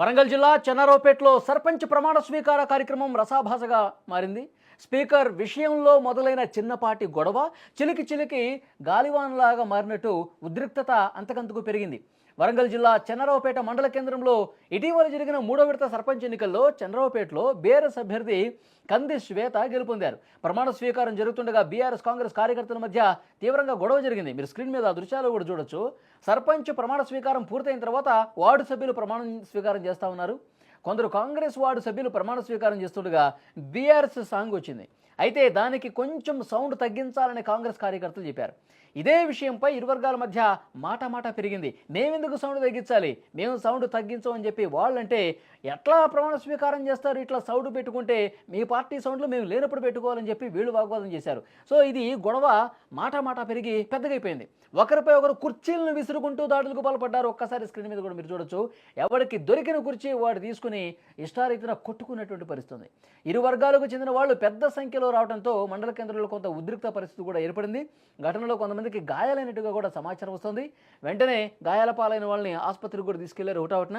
వరంగల్ జిల్లా చెన్నారావుపేటలో సర్పంచ్ ప్రమాణ స్వీకార కార్యక్రమం రసాభాసగా మారింది. స్పీకర్ విషయంలో మొదలైన చిన్నపాటి గొడవ చిలికి చిలికి గాలివానలాగా మారినట్టు ఉద్రిక్తత అంతకంతకు పెరిగింది. వరంగల్ జిల్లా చెన్నారావుపేట మండల కేంద్రంలో ఇటీవల జరిగిన 3వ విడత సర్పంచ్ ఎన్నికల్లో చెన్నారావుపేటలో బీఆర్ఎస్ అభ్యర్థి కంది శ్వేత గెలుపొందారు. ప్రమాణ స్వీకారం జరుగుతుండగా బీఆర్ఎస్ కాంగ్రెస్ కార్యకర్తల మధ్య తీవ్రంగా గొడవ జరిగింది. మీరు స్క్రీన్ మీద ఆ దృశ్యాలు కూడా చూడొచ్చు. సర్పంచ్ ప్రమాణ స్వీకారం పూర్తయిన తర్వాత వార్డు సభ్యులు ప్రమాణ స్వీకారం చేస్తా ఉన్నారు. కొందరు కాంగ్రెస్ వార్డు సభ్యులు ప్రమాణ స్వీకారం చేస్తుండగా బీఆర్ఎస్ సాంగ్ వచ్చింది. అయితే దానికి కొంచెం సౌండ్ తగ్గించాలని కాంగ్రెస్ కార్యకర్తలు చెప్పారు. ఇదే విషయంపై ఇరు వర్గాల మధ్య మాట పెరిగింది. మేమెందుకు సౌండ్ తగ్గించాలి, మేము సౌండ్ తగ్గించమని చెప్పి వాళ్ళంటే, ఎట్లా ప్రమాణ స్వీకారం చేస్తారు, ఇట్లా సౌండ్ పెట్టుకుంటే మీ పార్టీ సౌండ్లు మేము లేనప్పుడు పెట్టుకోవాలని చెప్పి వీళ్ళు వాగ్వాదం చేశారు. సో ఇది గొడవ మాట పెరిగి పెద్దగైపోయింది. ఒకరిపై ఒకరు కుర్చీలను విసురుకుంటూ దాడులకు పాల్పడ్డారు. ఒక్కసారి స్క్రీన్ మీద కూడా మీరు చూడొచ్చు. ఎవరికి దొరికిన కుర్చీ వాడు తీసుకుని ఇష్టారీతిన కొట్టుకున్నటువంటి పరిస్థితి. ఇరు వర్గాలకు చెందిన వాళ్ళు పెద్ద సంఖ్యలో రావడంతో మండల కేంద్రంలో కొంత ఉద్రిక్త పరిస్థితి కూడా ఏర్పడింది. ఘటనలో కొంతమందికి గాయాలైనట్టుగా కూడా సమాచారం వస్తుంది. వెంటనే గాయాల పాలైన వాళ్ళని ఆసుపత్రికి కూడా తీసుకెళ్లారు హుటాహుటిన.